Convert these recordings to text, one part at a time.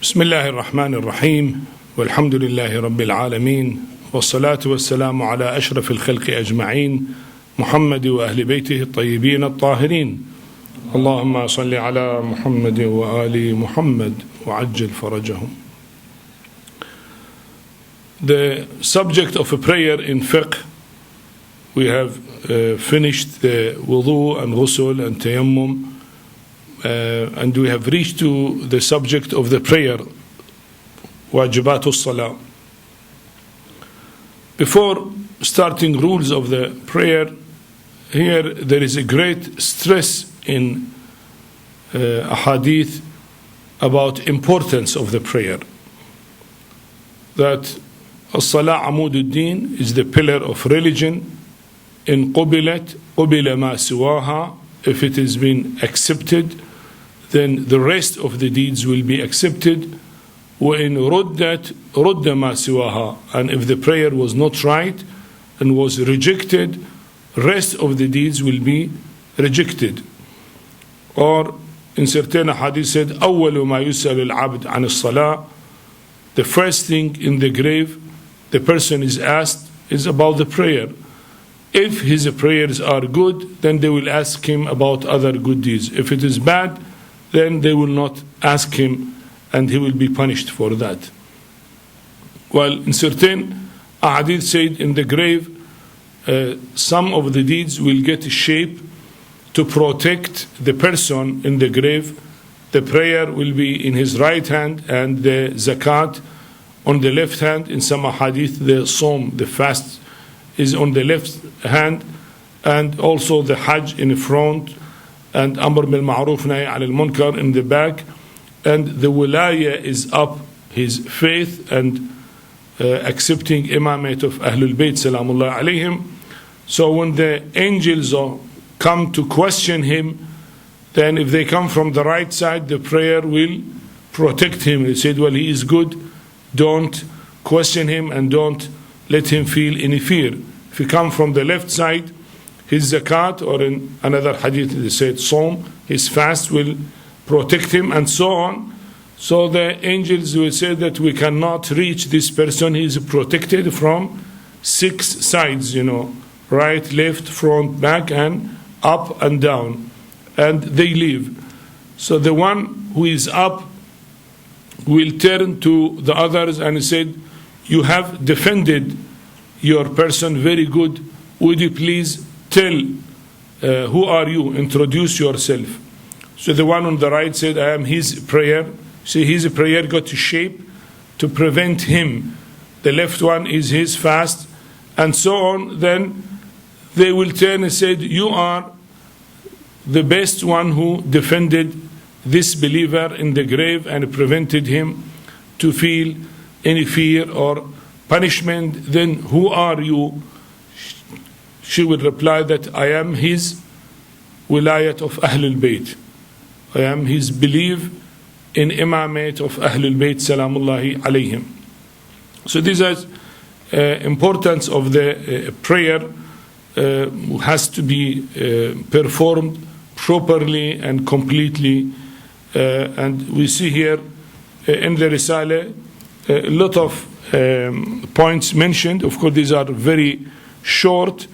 بسم الله الرحمن الرحيم والحمد لله رب العالمين والصلاة والسلام على أشرف الخلق أجمعين محمد وأهل بيته الطيبين الطاهرين اللهم صل على محمد وآل محمد وعجل فرجهم. The subject of a prayer in fiqh, we have finished the wudu and ghusl and tayammum, and we have reached to the subject of the prayer, wajibatul salah. Before starting rules of the prayer, here there is a great stress in ahadith about importance of the prayer. That as-salah amududdin is the pillar of religion. In qubilat, qubila ma siwaha, if it has been accepted, then the rest of the deeds will be accepted. وَإِن رُدَّتْ رُدَّ مَا سِوَاهَا, and if the prayer was not right and was rejected, rest of the deeds will be rejected. Or in certain hadith said, أَوَّلُ مَا يُسْأَلُ الْعَبْدِ عَنِ الصَّلَاةِ, the first thing in the grave the person is asked is about the prayer. If his prayers are good, then they will ask him about other good deeds. If it is bad, then they will not ask him, and he will be punished for that. Well, in certain ahadith said in the grave, some of the deeds will get a shape to protect the person in the grave. The prayer will be in his right hand and the zakat on the left hand. In some ahadith, the som, the fast, is on the left hand, and also the hajj in the front, and amr bil ma'ruf nahy al munkar in the back, and the wilaya is up, his faith and accepting imamate of Ahlul Bayt salamullah alayhim. So when the angels come to question him, then if they come from the right side, the prayer will protect him. They said, well, he is good, don't question him and don't let him feel any fear. If he come from the left side, his zakat, or in another hadith they said som, his fast will protect him, and so on. So the angels will say that we cannot reach this person. He is protected from 6 sides, right, left, front, back, and up and down, and they leave. So the one who is up will turn to the others and said, you have defended your person very good. Would you please tell who are you? Introduce yourself. So the one on the right said, I am his prayer. See, his prayer got a shape to prevent him. The left one is his fast, and so on. Then they will turn and said, you are the best one who defended this believer in the grave and prevented him to feel any fear or punishment. Then who are you? She would reply that I am his wilayat of Ahlul Bayt. I am his belief in imamate of Ahlul Bayt salamullahi alayhim. So this is importance of the prayer has to be performed properly and completely. And we see here in the Risale a lot of points mentioned. Of course, these are very short,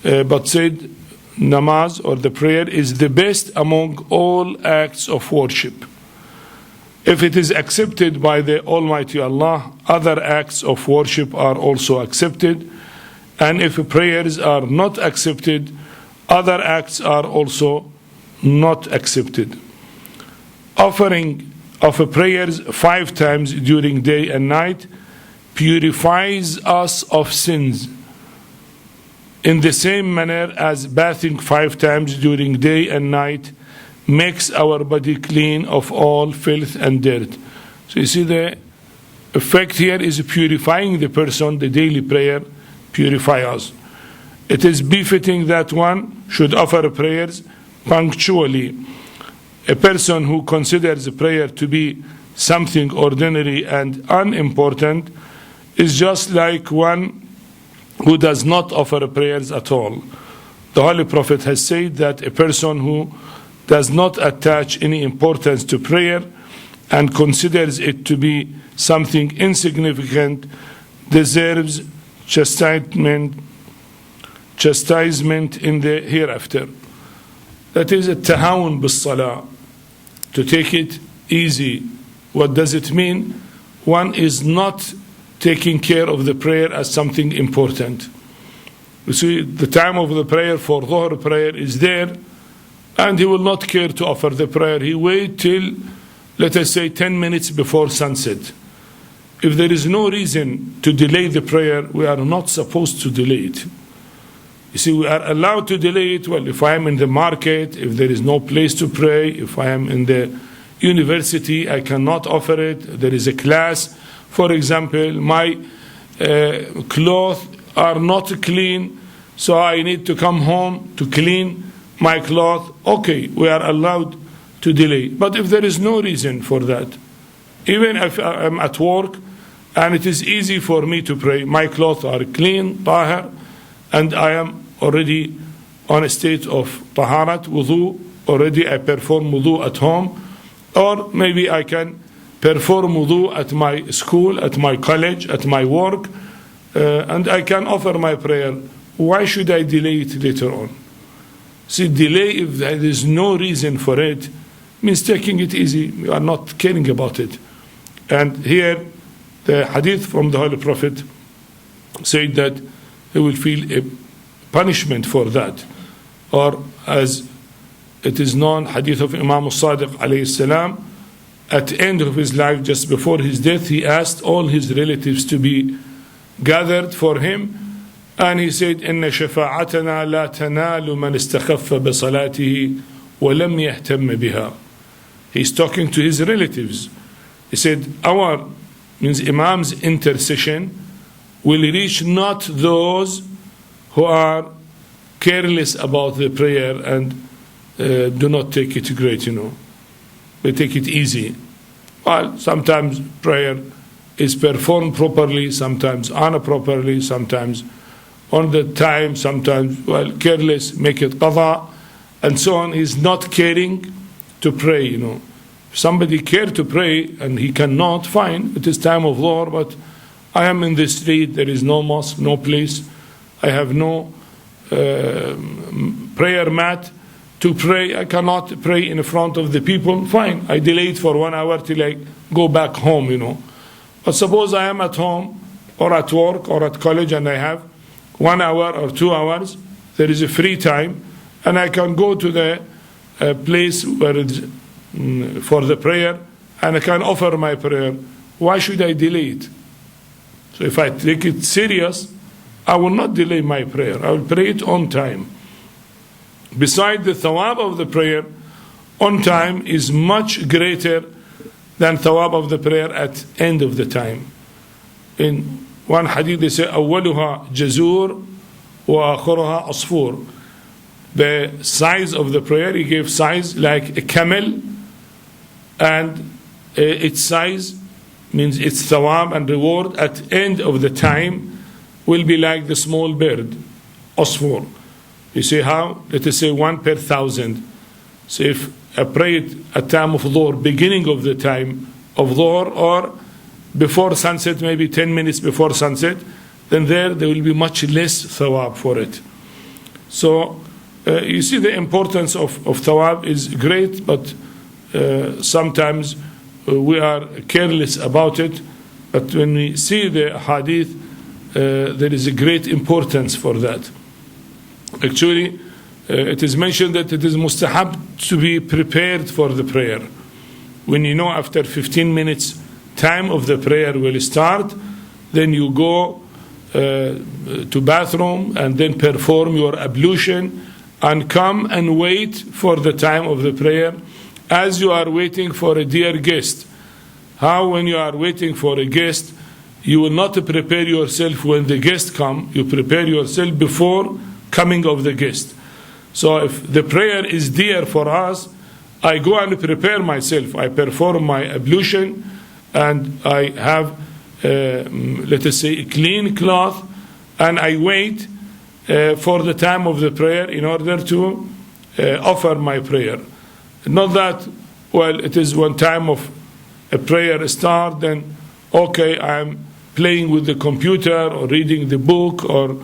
but said namaz, or the prayer, is the best among all acts of worship. If it is accepted by the Almighty Allah, other acts of worship are also accepted. And if prayers are not accepted, other acts are also not accepted. Offering of prayers 5 times during day and night purifies us of sins, in the same manner as bathing 5 times during day and night makes our body clean of all filth and dirt. So you see, the effect here is purifying the person. The daily prayer purifies us. It is befitting that one should offer prayers punctually. A person who considers prayer to be something ordinary and unimportant is just like one who does not offer prayers at all. The Holy Prophet has said that a person who does not attach any importance to prayer and considers it to be something insignificant deserves chastisement in the hereafter. That is a tahawun bis-salah, to take it easy. What does it mean? One is not taking care of the prayer as something important. You see, the time of the prayer for Dhuhr prayer is there, and he will not care to offer the prayer. He wait till, let us say, 10 minutes before sunset. If there is no reason to delay the prayer, we are not supposed to delay it. You see, we are allowed to delay it. Well, if I am in the market, if there is no place to pray, if I am in the university, I cannot offer it. There is a class, for example, my clothes are not clean, so I need to come home to clean my clothes. Okay, we are allowed to delay. But if there is no reason for that, even if I am at work and it is easy for me to pray, my clothes are clean, tahir, and I am already on a state of taharat, wudu, already I perform wudu at home, or maybe I can perform wudu at my school, at my college, at my work, and I can offer my prayer. Why should I delay it later on? See, delay if there is no reason for it means taking it easy. You are not caring about it. And here, the hadith from the Holy Prophet said that he will feel a punishment for that. Or as it is known, hadith of Imam Sadiq alayhi salam, at the end of his life, just before his death, he asked all his relatives to be gathered for him, and he said, إن شفاعتنا لا تنال من استخف بصلاته ولم يهتم بها. He's talking to his relatives. He said, our, means Imam's intercession, will reach not those who are careless about the prayer and do not take it great, They take it easy. Well, sometimes prayer is performed properly, sometimes improperly, sometimes on the time, sometimes, careless, make it qadha, and so on. He's not caring to pray, If somebody care to pray and he cannot, fine, it is time of Dhuhr, but I am in the street, there is no mosque, no place, I have no prayer mat to pray, I cannot pray in front of the people, fine, I delay it for 1 hour till I go back home, But suppose I am at home or at work or at college and I have 1 hour or 2 hours, there is a free time, and I can go to the place where it's for the prayer, and I can offer my prayer. Why should I delay it? So if I take it serious, I will not delay my prayer. I will pray it on time. Besides, the thawab of the prayer on time is much greater than thawab of the prayer at end of the time. In one hadith they say, أولها جزور وآخرها عصفور. The size of the prayer, he gave size like a camel, and its size means its thawab and reward at end of the time will be like the small bird, asfur. You see how? Let us say 1 per 1,000. So if I prayed at time of Dhuhr, beginning of the time of Dhuhr, or before sunset, maybe 10 minutes before sunset, then there will be much less thawab for it. So you see the importance of thawab is great, but sometimes we are careless about it. But when we see the hadith, there is a great importance for that. Actually, it is mentioned that it is mustahab to be prepared for the prayer. When you know after 15 minutes time of the prayer will start, then you go to bathroom and then perform your ablution and come and wait for the time of the prayer as you are waiting for a dear guest. How when you are waiting for a guest, you will not prepare yourself when the guest come, you prepare yourself before coming of the guest. So if the prayer is dear for us, I go and prepare myself. I perform my ablution and I have, let us say, a clean cloth, and I wait for the time of the prayer in order to offer my prayer. Not that, well, it is one time of a prayer starts, then okay, I'm playing with the computer or reading the book or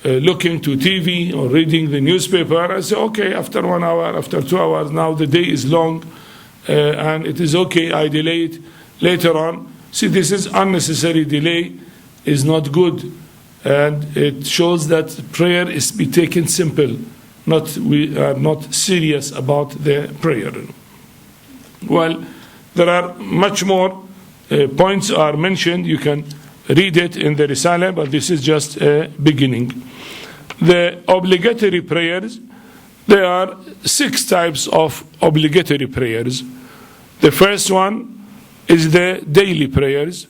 looking to TV or reading the newspaper. I say, okay, after 1 hour, after 2 hours, now the day is long and it is okay, I delay it later on. See, this is unnecessary delay, is not good. And it shows that prayer is be taken simple. We are not serious about the prayer. Well, there are much more points are mentioned. You can read it in the Risala, but this is just a beginning. The obligatory prayers, there are 6 types of obligatory prayers. The first one is the daily prayers.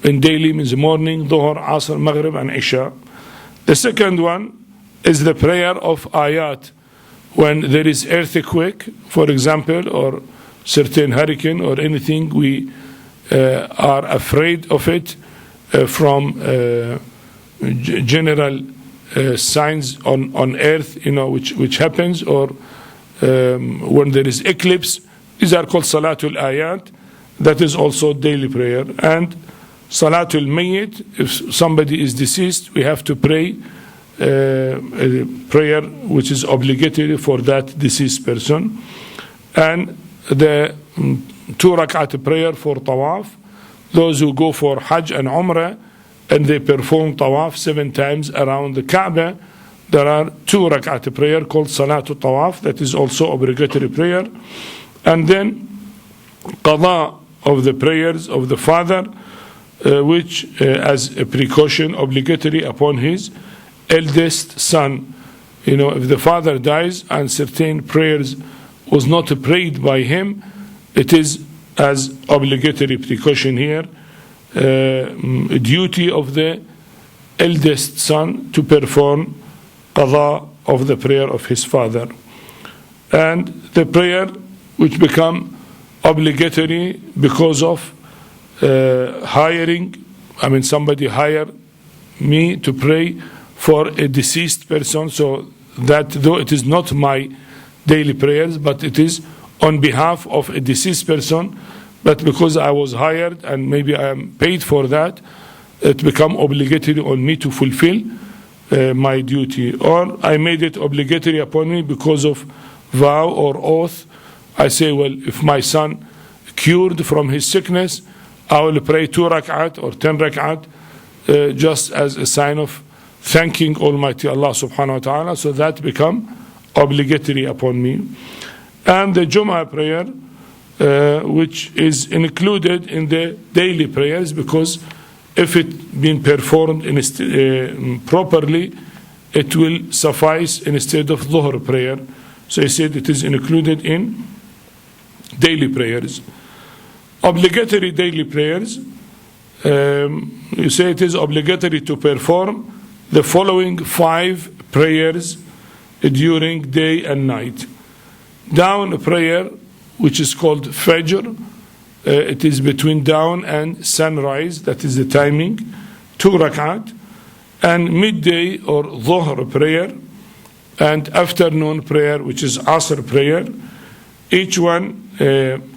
And daily means morning, Dhuhr, Asr, Maghrib, and Isha. The second one is the prayer of ayat. When there is earthquake, for example, or certain hurricane or anything, we are afraid of it from general signs on earth, which happens, or when there is eclipse. These are called Salatul Ayat. That is also daily prayer. And Salatul Mayyit, if somebody is deceased, we have to pray a prayer which is obligatory for that deceased person. And the 2 rak'at prayer for tawaf, those who go for Hajj and Umrah and they perform tawaf 7 times around the Kaaba, there are 2 rak'at prayer called Salatul Tawaf, that is also obligatory prayer. And then qada of the prayers of the father, which as a precaution obligatory upon his eldest son. If the father dies and certain prayers was not prayed by him, it is as obligatory precaution here, duty of the eldest son to perform qada of the prayer of his father. And the prayer which become obligatory because of hiring, somebody hire me to pray for a deceased person, so that though it is not my daily prayers, but it is on behalf of a deceased person, but because I was hired and maybe I am paid for that, it become obligatory on me to fulfill my duty. Or I made it obligatory upon me because of vow or oath. I say, well, if my son cured from his sickness, I will pray 2 rak'at or 10 rak'at just as a sign of thanking Almighty Allah subhanahu wa ta'ala. So that become obligatory upon me. And the Jum'ah prayer, which is included in the daily prayers, because if it been performed properly, it will suffice instead of Dhuhr prayer. So he said it is included in daily prayers. Obligatory daily prayers, you say it is obligatory to perform the following 5 prayers during day and night. Dawn prayer, which is called Fajr, it is between dawn and sunrise, that is the timing, 2 rak'at. And midday or Dhuhr prayer, and afternoon prayer, which is Asr prayer, each one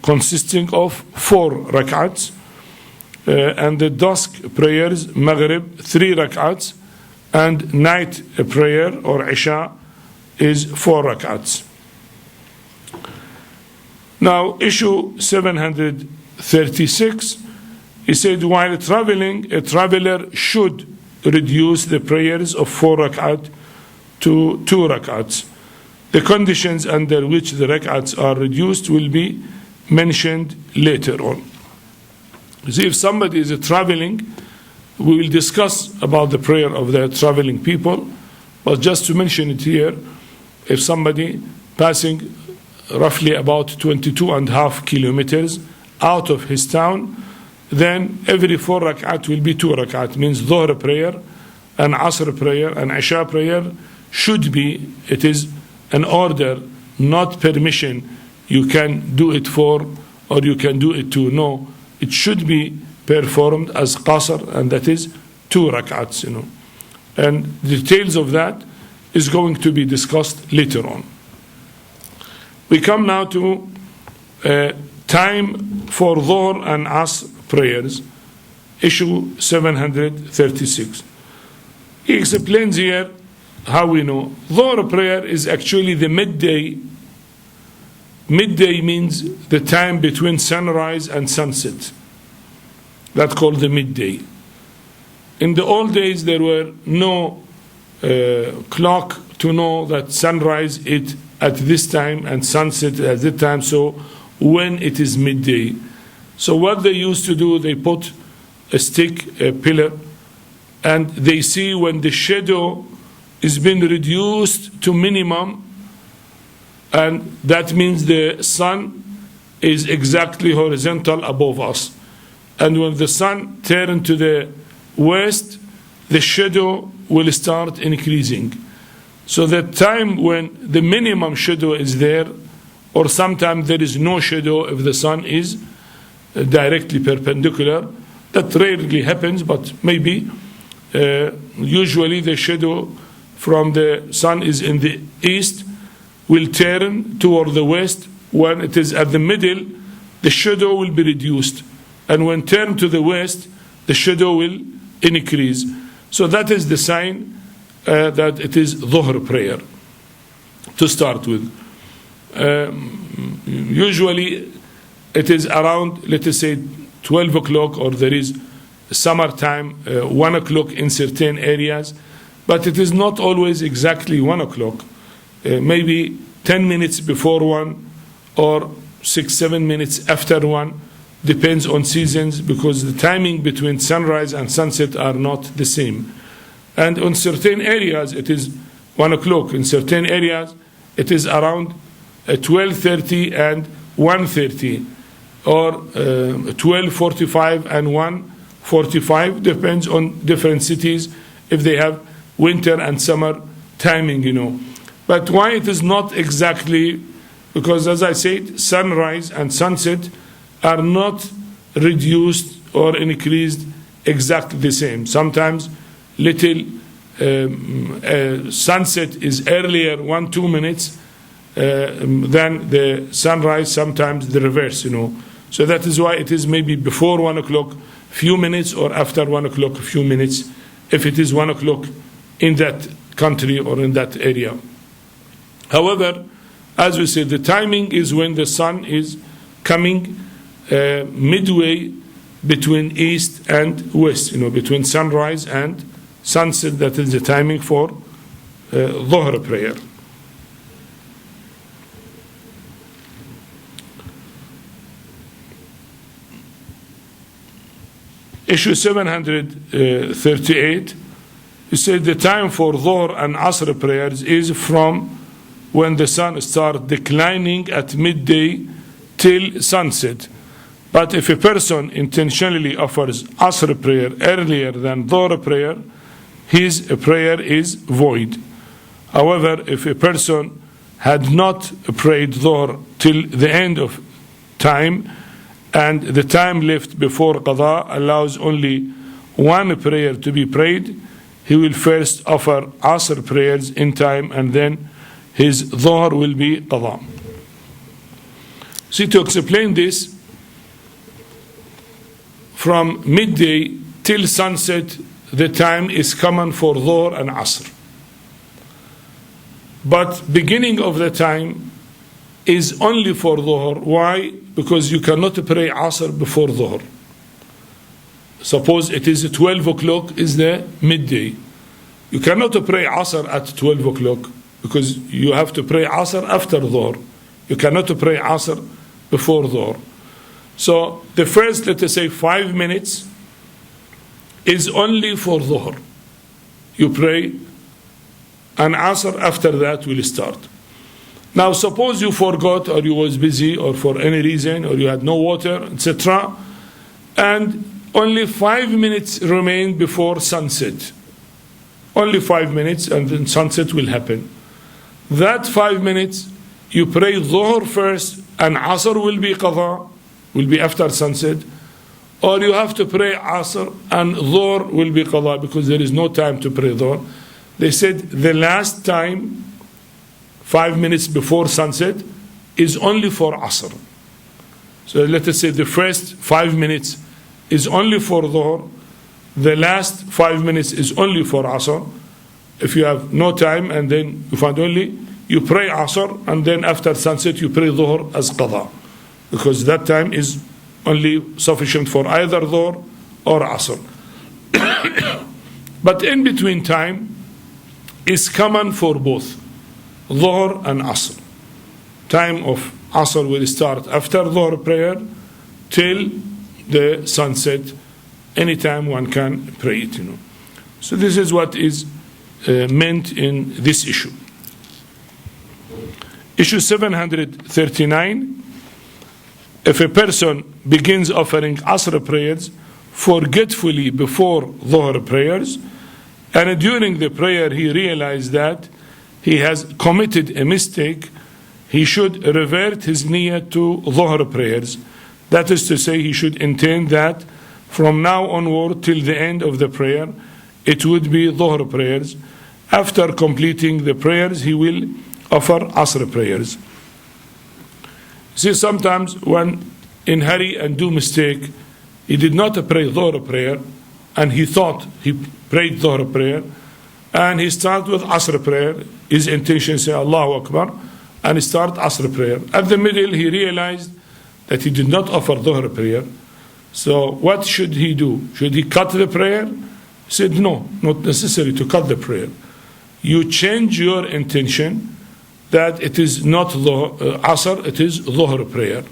consisting of 4 rak'ats. And the dusk prayers, Maghrib, 3 rak'ats, and night prayer or Isha is 4 rak'ats. Now, issue 736, he said, while traveling, a traveler should reduce the prayers of 4 rak'at to 2 rak'ats. The conditions under which the rak'ats are reduced will be mentioned later on. You see, if somebody is traveling, we will discuss about the prayer of the traveling people, but just to mention it here, if somebody passing roughly about 22.5 kilometers out of his town, then every 4 rak'at will be 2 rak'at, means Dhuhr prayer and Asr prayer and Isha prayer should be, it is an order, not permission. You can do it 4 or you can do it 2. No, it should be performed as qasr, and that is 2 rak'ats, And details of that is going to be discussed later on. We come now to time for Dhuhr and Asr prayers, issue 736. He explains here how we know. Dhuhr prayer is actually the midday. Midday means the time between sunrise and sunset. That's called the midday. In the old days, there were no clock to know that sunrise is at this time and sunset at this time, so when it is midday. So what they used to do, they put a stick, a pillar, and they see when the shadow is being reduced to minimum, and that means the sun is exactly horizontal above us. And when the sun turns to the west, the shadow will start increasing. So the time when the minimum shadow is there, or sometimes there is no shadow if the sun is directly perpendicular, that rarely happens, but maybe usually the shadow from the sun is in the east will turn toward the west. When it is at the middle, the shadow will be reduced, and when turned to the west, the shadow will increase. So that is the sign that it is Dhuhr prayer to start with. Usually it is around, let us say, 12 o'clock, or there is summertime, 1 o'clock in certain areas, but it is not always exactly 1 o'clock. Maybe 10 minutes before 1 or 6-7 minutes after 1, depends on seasons, because the timing between sunrise and sunset are not the same. And in certain areas it is 1 o'clock. In certain areas it is around 12:30 and 1:30, or 12:45 and 1:45, depends on different cities if they have winter and summer timing, you know. But why it is not exactly? Because, as I said, sunrise and sunset are not reduced or increased exactly the same. Sometimes little sunset is earlier 1-2 minutes than the sunrise, sometimes the reverse, you know. So that is why it is maybe before 1 o'clock few minutes, or after 1 o'clock a few minutes, if it is 1 o'clock in that country or in that area. However, as we said, the timing is when the sun is coming midway between east and west, you know, between sunrise and sunset. That is the timing for Dhuhr prayer. Issue 738, he said the time for Dhuhr and Asr prayers is from when the sun starts declining at midday till sunset. But if a person intentionally offers Asr prayer earlier than Dhuhr prayer, his prayer is void. However, if a person had not prayed Dhuhr till the end of time, and the time left before Qadha allows only one prayer to be prayed, he will first offer Asr prayers in time, and then his Dhuhr will be Qadha. See, to explain this, from midday till sunset, the time is common for Dhuhr and Asr. But beginning of the time is only for Dhuhr. Why? Because you cannot pray Asr before Dhuhr. Suppose it is 12 o'clock is the midday. You cannot pray Asr at 12 o'clock, because you have to pray Asr after Dhuhr. You cannot pray Asr before Dhuhr. So the first, let us say, 5 minutes is only for Dhuhr. You pray, and Asr after that will start. Now suppose you forgot, or you was busy, or for any reason, or you had no water, etc., and only 5 minutes remain before sunset. Only 5 minutes, and then sunset will happen. That 5 minutes, you pray Dhuhr first, and Asr will be Qadha, will be after sunset, or you have to pray Asr and Dhuhr will be Qadha, because there is no time to pray Dhuhr. They said the last time, 5 minutes before sunset, is only for Asr. So let us say the first 5 minutes is only for Dhuhr, the last 5 minutes is only for Asr. If you have no time and then you find only, you pray Asr, and then after sunset you pray Dhuhr as Qadha, because that time is only sufficient for either Dhuhr or Asr. But in between time is common for both Dhuhr and Asr. Time of Asr will start after Dhuhr prayer till the sunset. Anytime one can pray it, So this is what is meant in this issue. Issue 739. If a person begins offering Asr prayers forgetfully before Dhuhr prayers, and during the prayer he realized that he has committed a mistake, he should revert his niyyah to Dhuhr prayers. That is to say, he should intend that from now onward till the end of the prayer, it would be Dhuhr prayers. After completing the prayers, he will offer Asr prayers. See, sometimes when in hurry and do mistake, he did not pray Dhuhr prayer, and he thought he prayed Dhuhr prayer, and he started with Asr prayer. His intention say Allahu Akbar, and he start Asr prayer. At the middle, he realized that he did not offer Dhuhr prayer. So what should he do? Should he cut the prayer? He said, no, not necessary to cut the prayer. You change your intention that it is not Asr, it is Dhuhr prayer.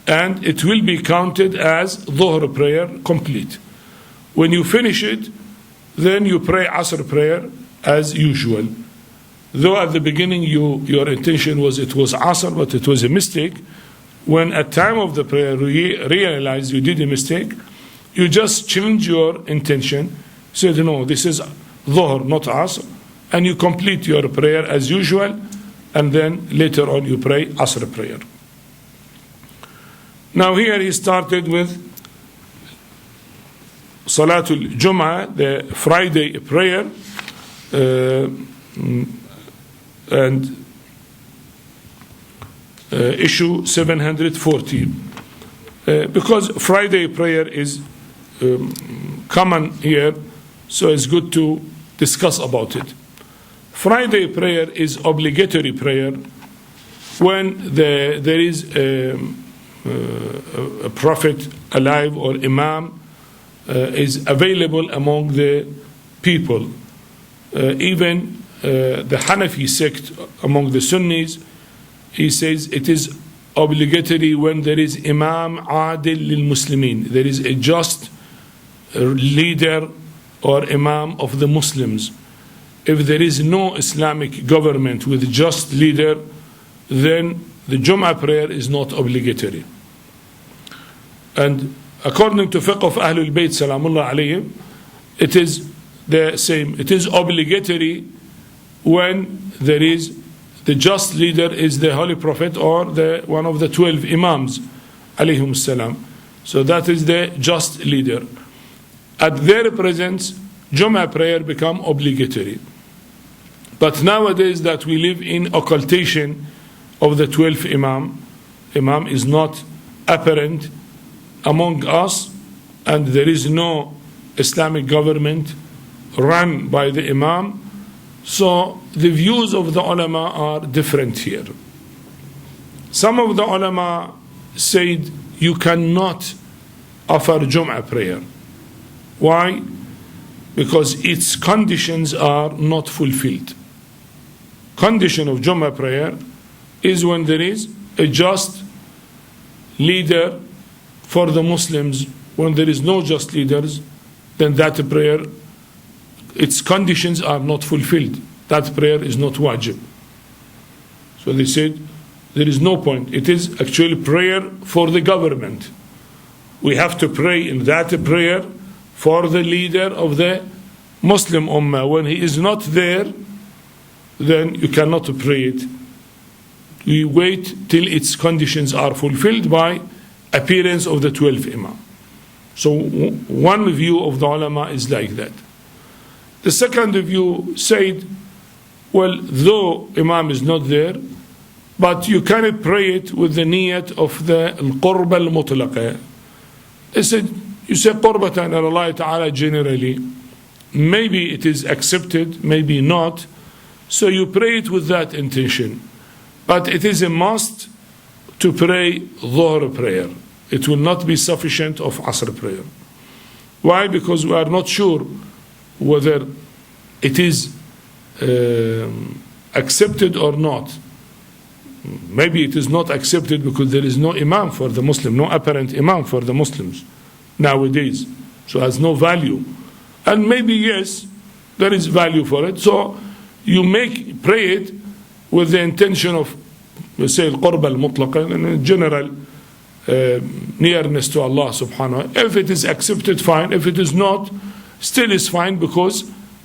And it will be counted as Dhuhr prayer complete. When you finish it, then you pray Asr prayer as usual. Though at the beginning your intention was it was Asr, but it was a mistake. When at time of the prayer you realize you did a mistake, you just change your intention. Said, no, this is Dhuhr, not Asr. And you complete your prayer as usual, and then later on you pray Asr prayer. Now here he started with Salatul Jum'ah, the Friday prayer, and issue 740. Because Friday prayer is common here, so it's good to discuss about it. Friday prayer is obligatory prayer when there is a prophet alive or imam is available among the people. Even the Hanafi sect among the Sunnis, he says it is obligatory when there is Imam Adil lil Muslimin. There is a just leader or Imam of the Muslims. If there is no Islamic government with just leader, then the Jum'ah prayer is not obligatory. And according to Fiqh of Ahlul Bayt Salamullah alayhim, it is the same. It is obligatory when there is the just leader is the Holy Prophet or the one of the 12 Imams alayhim salam. So that is the just leader. At their presence, Jum'ah prayer become obligatory. But nowadays that we live in occultation of the 12th Imam is not apparent among us, and there is no Islamic government run by the Imam. So the views of the ulama are different here. Some of the ulama said you cannot offer Jum'ah prayer. Why? Because its conditions are not fulfilled. Condition of Jum'ah prayer is when there is a just leader for the Muslims. When there is no just leaders, then that prayer, its conditions are not fulfilled. That prayer is not wajib. So they said there is no point. It is actually prayer for the government. We have to pray in that prayer for the leader of the Muslim Ummah. When he is not there, then you cannot pray it. We wait till its conditions are fulfilled by appearance of the 12th Imam. So one view of the ulama is like that. The second view said, well, though Imam is not there, but you cannot pray it with the niyat of the al-qurba al-mutlaqa. You say qurbatan ila Allah ta'ala generally. Maybe it is accepted, maybe not. So you pray it with that intention. But it is a must to pray Dhuhr prayer. It will not be sufficient of Asr prayer. Why? Because we are not sure whether it is accepted or not. Maybe it is not accepted because there is no Imam for the Muslim, no apparent Imam for the Muslims nowadays. So it has no value. And maybe yes, there is value for it. So you pray it with the intention of, let's say, al-qurba al-mutlaqa, in general nearness to Allah subhanahu wa ta'ala. If it is accepted, fine. If it is not, still is fine, because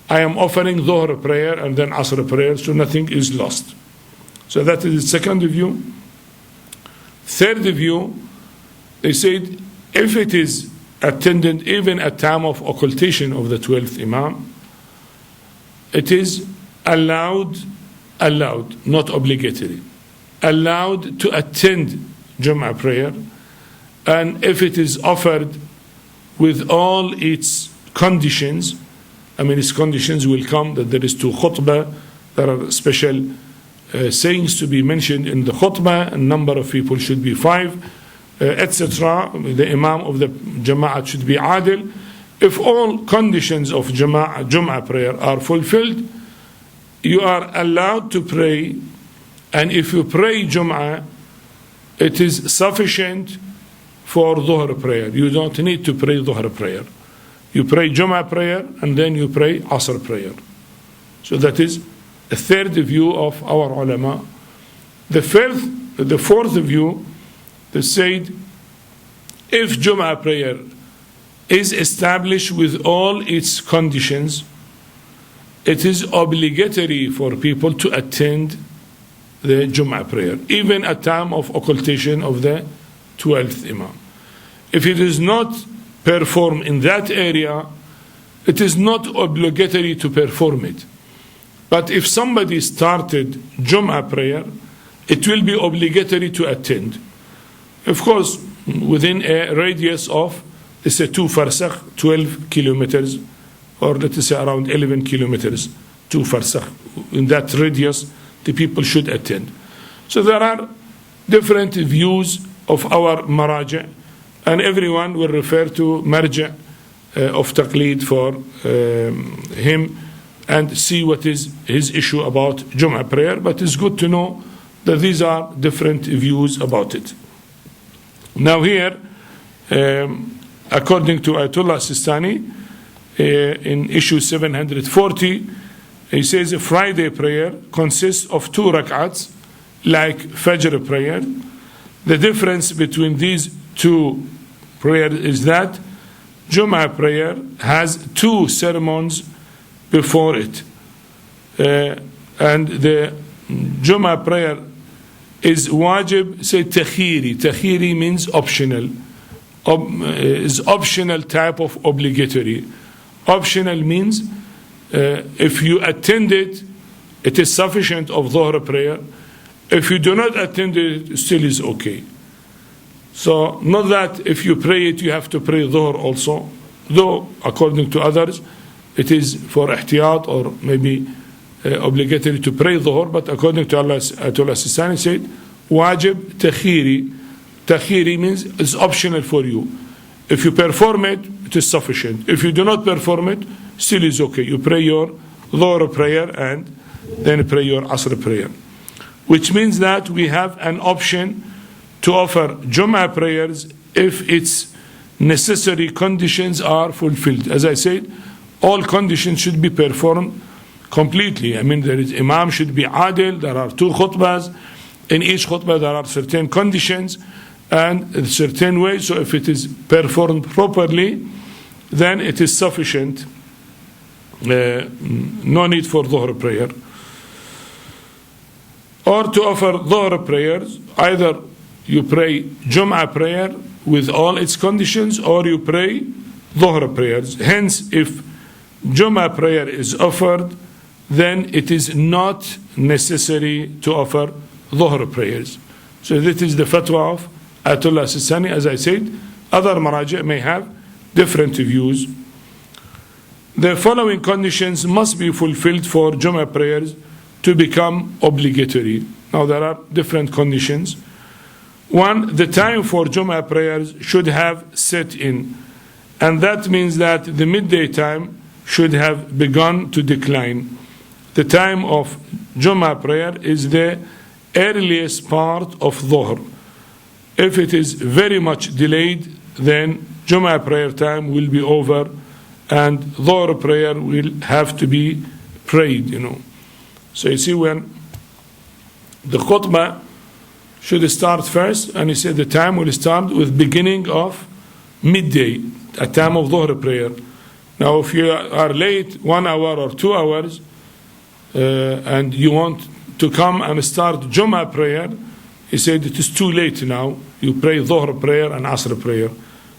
I am offering Dhuhr prayer and then Asr prayer, so nothing is lost. So that is the second view. Third view, they said, if it is attended even at time of occultation of the 12th Imam, it is allowed, not obligatory, allowed to attend Jum'ah prayer, and if it is offered with all its conditions, I mean its conditions will come, that there is to khutbah, there are special sayings to be mentioned in the khutbah, a number of people should be 5, etc. The Imam of the Jama'at should be adil. If all conditions of Jum'ah prayer are fulfilled, you are allowed to pray, and if you pray Jum'ah, it is sufficient for Dhuhr prayer. You don't need to pray Dhuhr prayer. You pray Jum'ah prayer and then you pray Asr prayer. So that is a third view of our ulama. The fourth view, they said, if Jum'ah prayer is established with all its conditions, it is obligatory for people to attend the Jum'ah prayer, even at time of occultation of the 12th Imam. If it is not performed in that area, it is not obligatory to perform it. But if somebody started Jum'ah prayer, it will be obligatory to attend. Of course, within a radius of, let's say, 2 farsakh, 12 kilometers, or let's say around 11 kilometers, 2 farsakh. In that radius, the people should attend. So there are different views of our maraja, and everyone will refer to marja of taqleed for him and see what is his issue about Jum'ah prayer. But it's good to know that these are different views about it. Now here, according to Ayatullah Al-Sistani, in issue 740, he says a Friday prayer consists of 2 rak'ats, like Fajr prayer. The difference between these 2 prayers is that Jum'ah prayer has 2 sermons before it. And the Jum'ah prayer is wajib, say takhiri. Takhiri means optional. Is optional type of obligatory. Optional means if you attend it, it is sufficient of Dhuhr prayer. If you do not attend it, it still is okay. So not that if you pray it, you have to pray Dhuhr also. Though, according to others, it is for ihtiyat or maybe obligatory to pray Dhuhr, but according to Ayatullah Al-Sistani said, wajib takhiri. Takhiri means it's optional for you. If you perform it, it is sufficient. If you do not perform it, still is okay. You pray your Dhuhr prayer and then pray your Asr prayer. Which means that we have an option to offer Jum'ah prayers if its necessary conditions are fulfilled. As I said, all conditions should be performed completely. I mean, there is Imam should be adil, there are 2 khutbahs. In each khutbah there are certain conditions and a certain way. So if it is performed properly, then it is sufficient. No need for Dhuhr prayer. Or to offer Dhuhr prayers, either you pray Jum'ah prayer with all its conditions, or you pray Dhuhr prayers. Hence, if Jum'ah prayer is offered, then it is not necessary to offer Dhuhr prayers. So that is the fatwa of Ayatullah Al-Sistani. As I said, other maraji' may have different views. The following conditions must be fulfilled for Jum'ah prayers to become obligatory. Now there are different conditions. One, the time for Jum'ah prayers should have set in, and that means that the midday time should have begun to decline. The time of Jum'ah prayer is the earliest part of Dhuhr. If it is very much delayed, then Jum'ah prayer time will be over and Dhuhr prayer will have to be prayed, So you see, when the khutbah should start first, and he said the time will start with beginning of midday, a time of Dhuhr prayer. Now if you are late 1 hour or 2 hours, and you want to come and start Jum'ah prayer, he said it is too late now. You pray Dhuhr prayer and Asr prayer.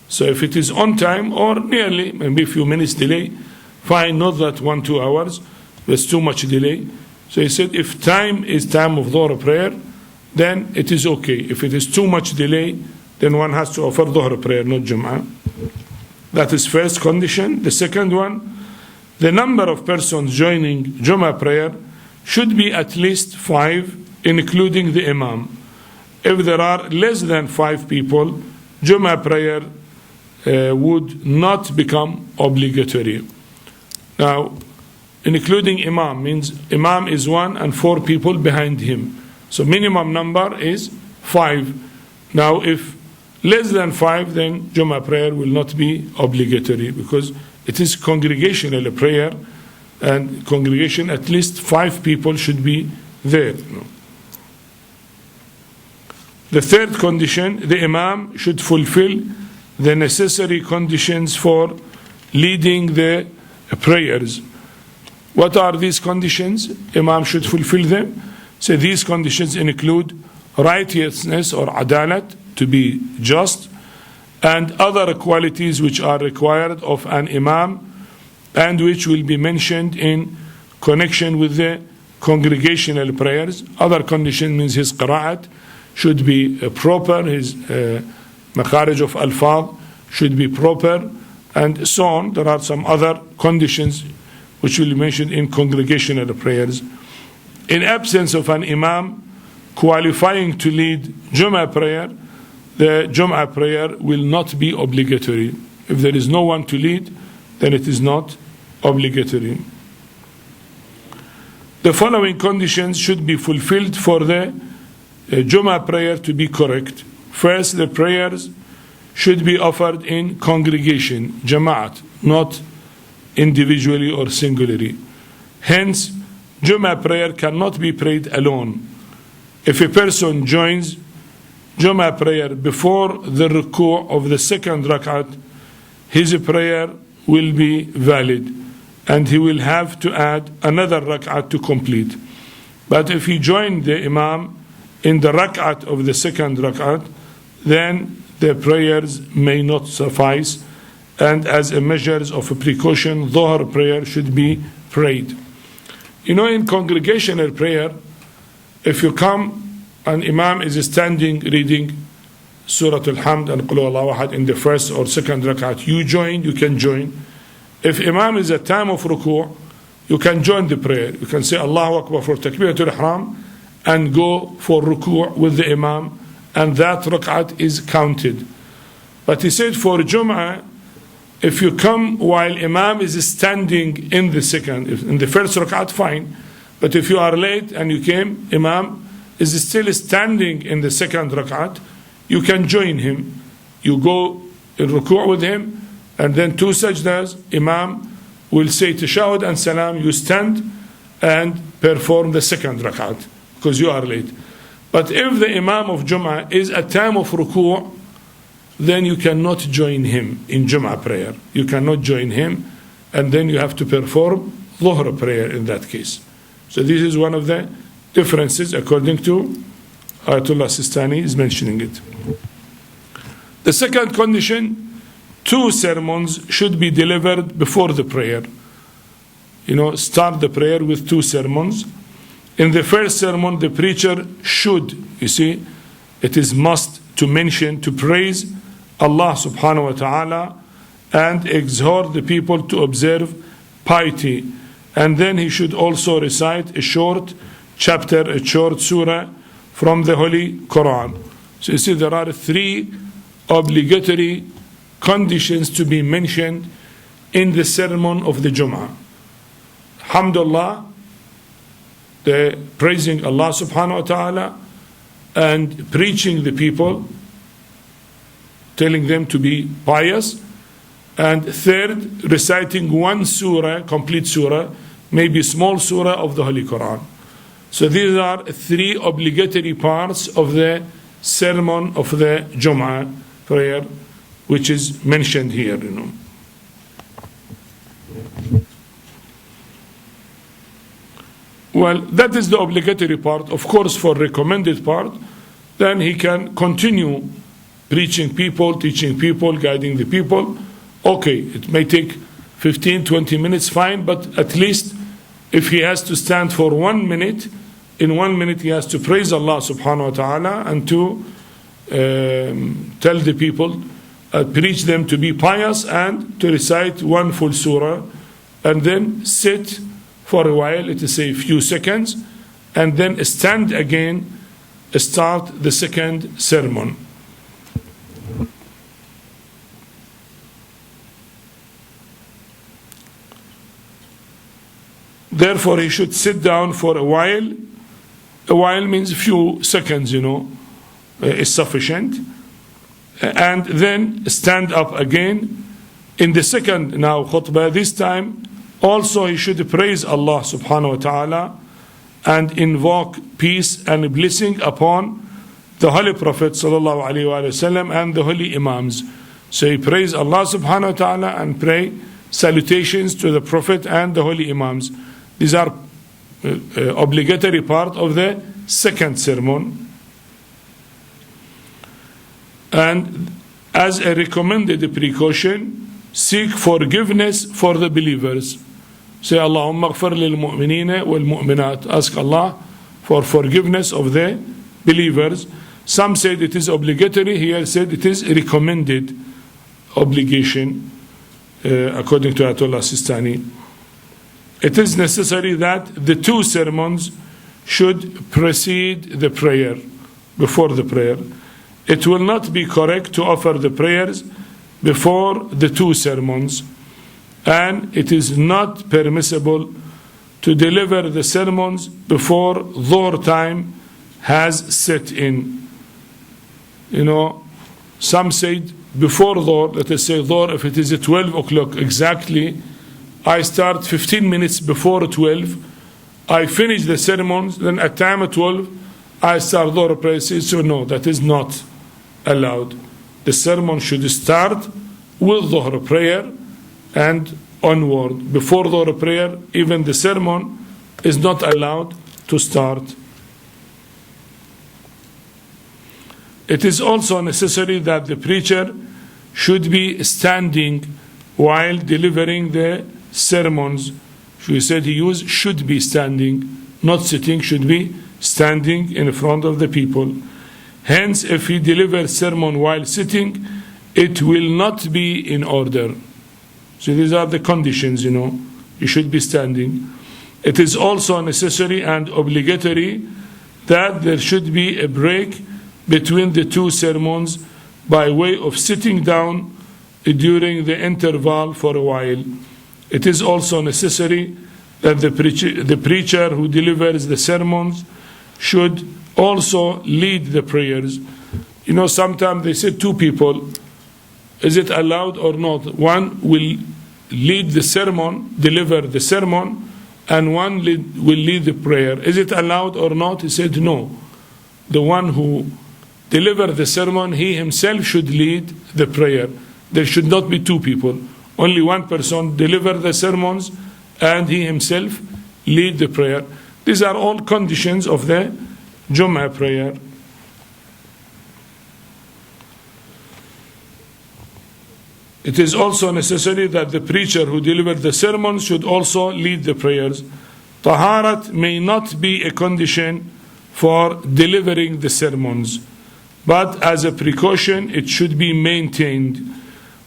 So if it is on time or nearly, maybe a few minutes delay, fine, not that 1-2 hours, there's too much delay. So he said if time is time of Dhuhr prayer, then it is okay. If it is too much delay, then one has to offer Dhuhr prayer, not Jum'ah. That is first condition. The second one, the number of persons joining Jum'ah prayer should be at least 5, including the Imam. If there are less than 5 people, Jum'ah prayer would not become obligatory. Now, including Imam means Imam is 1 and 4 people behind him. So minimum number is 5. Now, if less than 5, then Jum'ah prayer will not be obligatory because it is congregational prayer, and congregation at least 5 people should be there. The third condition, the Imam should fulfill the necessary conditions for leading the prayers. What are these conditions? Imam should fulfill them. So these conditions include righteousness or adalat, to be just, and other qualities which are required of an Imam and which will be mentioned in connection with the congregational prayers. Other condition means his qira'at should be proper, his makharij of alfaz should be proper, and so on. There are some other conditions which will be mentioned in congregational prayers. In absence of an Imam qualifying to lead Jum'ah prayer, the Jum'ah prayer will not be obligatory. If there is no one to lead, then it is not obligatory. The following conditions should be fulfilled for the Jum'ah prayer to be correct. First, the prayers should be offered in congregation, jama'at, not individually or singularly. Hence, Jum'ah prayer cannot be prayed alone. If a person joins Jum'ah prayer before the ruku' of the second rak'at, his prayer will be valid and he will have to add another rak'at to complete. But if he joined the Imam in the rak'at of the second rak'at, then the prayers may not suffice, and as a measure of precaution, Dhuhr prayer should be prayed. In congregational prayer, if you come and Imam is standing reading Surah Al-Hamd and Qul Huwallahu Ahad in the first or second rak'at, you can join. If Imam is at time of ruku', you can join the prayer. You can say Allahu Akbar for Takbiratul Ihram and go for ruku' with the Imam, and that rak'at is counted. But he said for Jum'ah, if you come while Imam is standing in the second, in the first rak'at, fine. But if you are late and you came, Imam is still standing in the second rak'at, you can join him. You go in ruku' with him, and then 2 sajdas, Imam will say tashahud and salam, you stand and perform the second rak'at, because you are late. But if the Imam of Jum'ah is at time of ruku', then you cannot join him in Jum'ah prayer. You cannot join him, and then you have to perform Dhuhr prayer in that case. So this is one of the differences according to Ayatullah Sistani is mentioning it. The second condition, 2 sermons should be delivered before the prayer. Start the prayer with 2 sermons. In the first sermon, the preacher should, you see, it is must to mention, to praise Allah subhanahu wa ta'ala and exhort the people to observe piety. And then he should also recite a short chapter, a short surah from the Holy Quran. So you see, there are 3 obligatory conditions to be mentioned in the sermon of the Jum'ah. Alhamdulillah, the praising Allah subhanahu wa ta'ala and preaching the people, telling them to be pious. And third, reciting one surah, complete surah, maybe small surah of the Holy Quran. So these are 3 obligatory parts of the sermon of the Jum'ah prayer, which is mentioned here, you know. Well, that is the obligatory part. Of course, for recommended part, then he can continue preaching people, teaching people, guiding the people. Okay, it may take 15, 20 minutes, fine, but at least if he has to stand for 1 minute, in 1 minute he has to praise Allah subhanahu wa ta'ala and to tell the people, preach them to be pious and to recite one full surah, and then sit for a while, let us say a few seconds, and then stand again, start the second sermon. Therefore, he should sit down for a while. A while means a few seconds, you know, is sufficient. And then stand up again. In the second now khutbah, this time, also he should praise Allah subhanahu wa ta'ala and invoke peace and blessing upon the Holy Prophet sallallahu alaihi wasallam and the Holy Imams. So he praise Allah subhanahu wa ta'ala and pray salutations to the Prophet and the Holy Imams. These are obligatory part of the second sermon. And as a recommended precaution, seek forgiveness for the believers. Say, Allahumma ghfir lil mu'minina wal mu'minat. Ask Allah for forgiveness of the believers. Some said it is obligatory, here said it is recommended obligation, according to Ayatullah Al-Sistani. It is necessary that the 2 sermons should precede the prayer, before the prayer. It will not be correct to offer the prayers before the 2 sermons, and it is not permissible to deliver the sermons before Dhuhr time has set in. You know, some said before Dhuhr, let us say Dhuhr, if it is at 12 o'clock exactly, I start 15 minutes before 12, I finish the sermons, then at time at 12, I start Dhuhr prayer. So no, that is not allowed. The sermon should start with Dhuhr prayer and onward. Before Dhuhr prayer, even the sermon is not allowed to start. It is also necessary that the preacher should be standing while delivering the sermons. We said he used should be standing, not sitting, should be standing in front of the people. Hence, if he delivers sermon while sitting, it will not be in order. So these are the conditions, you know. You should be standing. It is also necessary and obligatory that there should be a break between the 2 sermons by way of sitting down during the interval for a while. It is also necessary that the preacher who delivers the sermons should also lead the prayers. You know, sometimes they say 2 people, is it allowed or not? One will lead the sermon, deliver the sermon, and one will lead the prayer. Is it allowed or not? He said no. The one who delivers the sermon, he himself should lead the prayer. There should not be 2 people. Only one person deliver the sermons and he himself lead the prayer. These are all conditions of the Jum'ah prayer. It is also necessary that the preacher who delivered the sermon should also lead the prayers. Taharat may not be a condition for delivering the sermons, but as a precaution it should be maintained.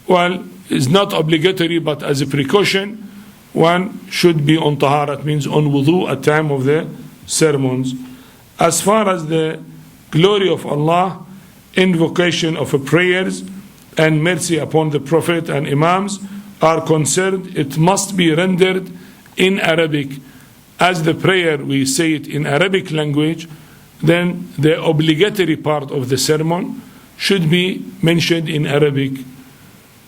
Well, it's not obligatory, but as a precaution one should be on taharat, means on wudu at time of the sermons. As far as the glory of Allah, invocation of prayers and mercy upon the Prophet and Imams are concerned, it must be rendered in Arabic. As the prayer we say it in Arabic language, then the obligatory part of the sermon should be mentioned in Arabic.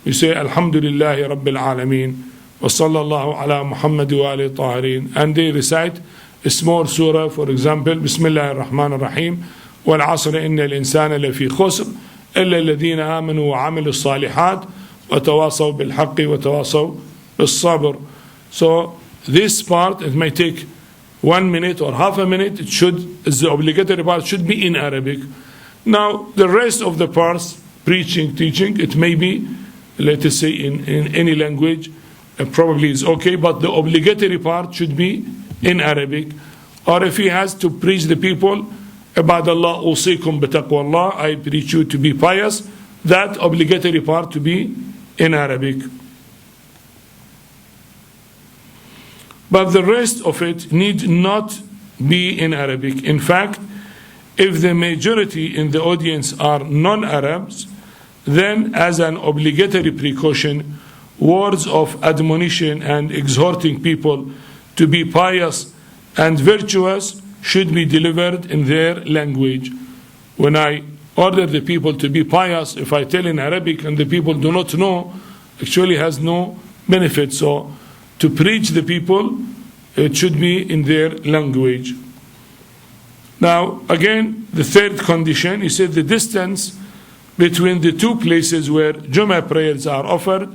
We say Alhamdulillahi Rabbil Alameen wa sallallahu ala Muhammad wa ali tahirin, and they recite a small surah, for example, Bismillahir Rahmanir Rahim, wal asr innal insana lafi khusr illa alladhina amanu wa amilus salihat wa tawasaw bil haqqi wa tawasaw bis sabr. So this part, it may take 1 minute or half a minute. It should, the obligatory part should be in Arabic. Now the rest of the parts, preaching, teaching, it may be, let us say, in any language, probably is okay, but the obligatory part should be in Arabic. Or if he has to preach the people about Allah, usikum bitaqwallah, I preach you to be pious, that obligatory part to be in Arabic. But the rest of it need not be in Arabic. In fact, if the majority in the audience are non-Arabs, then as an obligatory precaution, words of admonition and exhorting people to be pious and virtuous should be delivered in their language. When I order the people to be pious, if I tell in Arabic and the people do not know, actually has no benefit. So to preach the people, it should be in their language. Now, again, the third condition, he said the distance between the two places where Jummah prayers are offered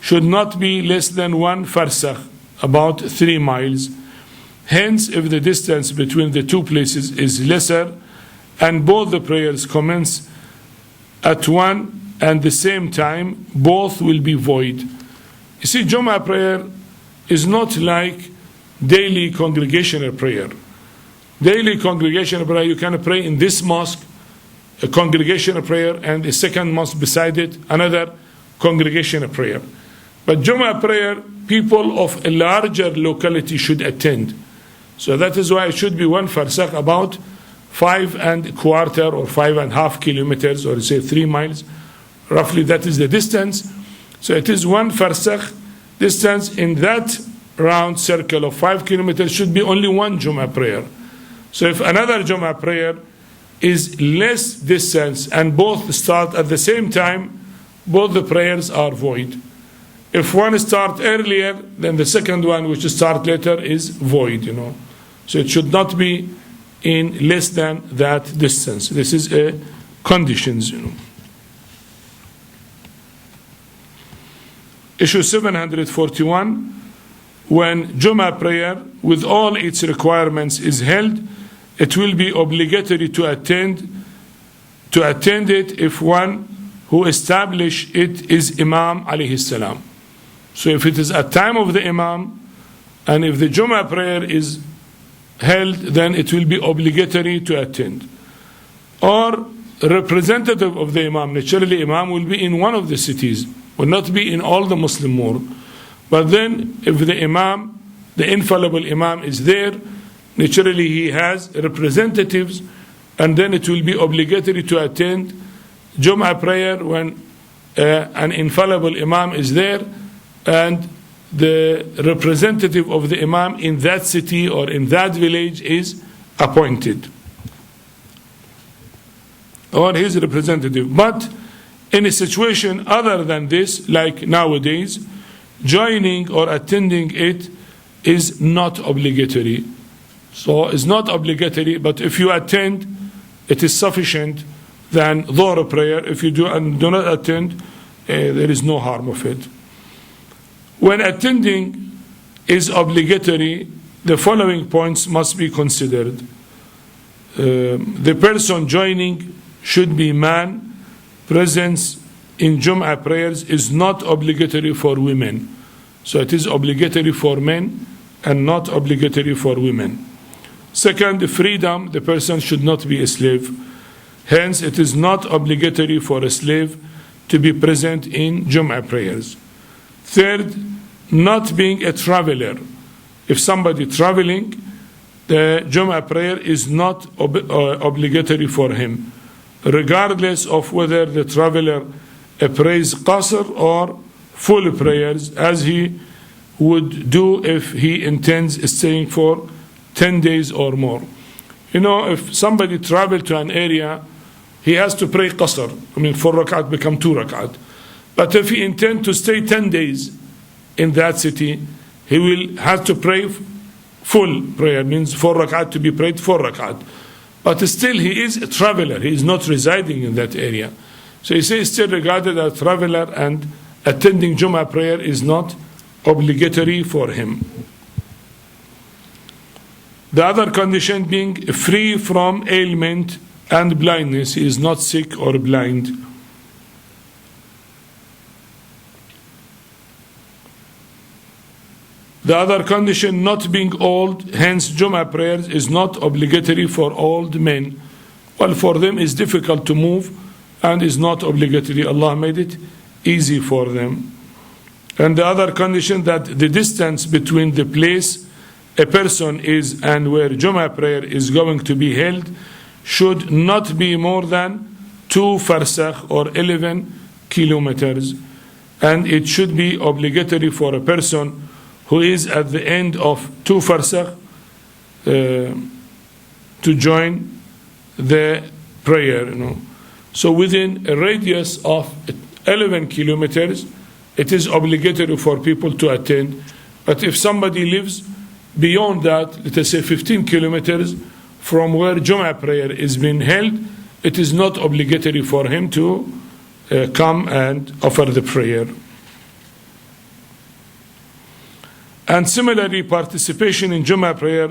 should not be less than 1 farsakh, about 3 miles. Hence, if the distance between the two places is lesser and both the prayers commence at one and the same time, both will be void. You see, Jummah prayer is not like daily congregational prayer. Daily congregational prayer, you can pray in this mosque, a congregational prayer, and a second mosque beside it, another congregational prayer. But Jummah prayer, people of a larger locality should attend. So that is why it should be 1 farsakh, about 5 1/4 or 5 1/2 kilometers, or say 3 miles. Roughly that is the distance. So it is 1 farsakh distance. In that round circle of 5 kilometers should be only 1 Jummah prayer. So if another Jummah prayer is less distance and both start at the same time, both the prayers are void. If one starts earlier, then the second one, which starts later, is void, So it should not be in less than that distance. This is a conditions, Issue 741, when Jummah prayer with all its requirements is held, it will be obligatory to attend it if one who established it is Imam alayhi salam. So if it is at time of the Imam, and if the Jummah prayer is held, then it will be obligatory to attend. Or representative of the Imam, naturally Imam will be in one of the cities, will not be in all the Muslim world. But then if the Imam, the infallible Imam is there, naturally he has representatives, and then it will be obligatory to attend Jummah prayer when an infallible Imam is there, and the representative of the Imam in that city or in that village is appointed, or his representative. But in a situation other than this, like nowadays, joining or attending it is not obligatory. So it's not obligatory, but if you attend, it is sufficient than Dhuhr prayer. If you do not attend, there is no harm of it. When attending is obligatory, the following points must be considered. The person joining should be man. Presence in Jum'ah prayers is not obligatory for women. So it is obligatory for men and not obligatory for women. Second, freedom, the person should not be a slave. Hence, it is not obligatory for a slave to be present in Jum'ah prayers. Third, not being a traveler. If somebody traveling, the Jum'ah prayer is not obligatory for him, regardless of whether the traveler prays qasr or full prayers, as he would do if he intends staying for 10 days or more. You know, if somebody traveled to an area, he has to pray qasr. 4 rakat become 2 rakat. But if he intends to stay 10 days in that city, he will have to pray full prayer, means 4 rakat to be prayed 4 rakat. But still he is a traveler, he is not residing in that area. So he says still regarded as a traveler, and attending Jum'ah prayer is not obligatory for him. The other condition being free from ailment and blindness. He is not sick or blind. The other condition, not being old, hence Jum'ah prayers is not obligatory for old men. Well, for them it's difficult to move and is not obligatory. Allah made it easy for them. And the other condition, that the distance between the place a person is and where Jum'ah prayer is going to be held should not be more than 2 farsakh or 11 kilometers. And it should be obligatory for a person who is at the end of 2 farsakh to join the prayer. So within a radius of 11 kilometers, it is obligatory for people to attend. But if somebody lives beyond that, let us say 15 kilometers from where Jum'ah prayer is being held, it is not obligatory for him to come and offer the prayer. And similarly, participation in Jum'ah prayer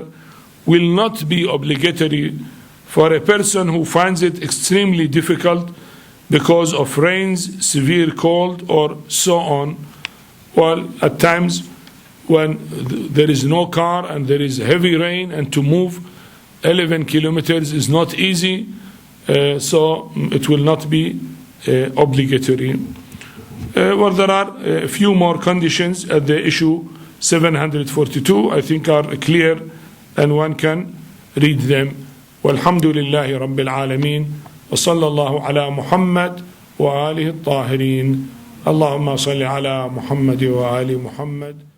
will not be obligatory for a person who finds it extremely difficult because of rains, severe cold, or so on. Well, at times when there is no car and there is heavy rain, and to move 11 kilometers is not easy, so it will not be obligatory. Well, there are a few more conditions at the issue 742, I think are clear and one can read them. Walhamdulillahi Rabbil Alameen, wa sallallahu ala Muhammad wa alihi at-tahirin. Allahumma salli ala Muhammad wa ali Muhammad.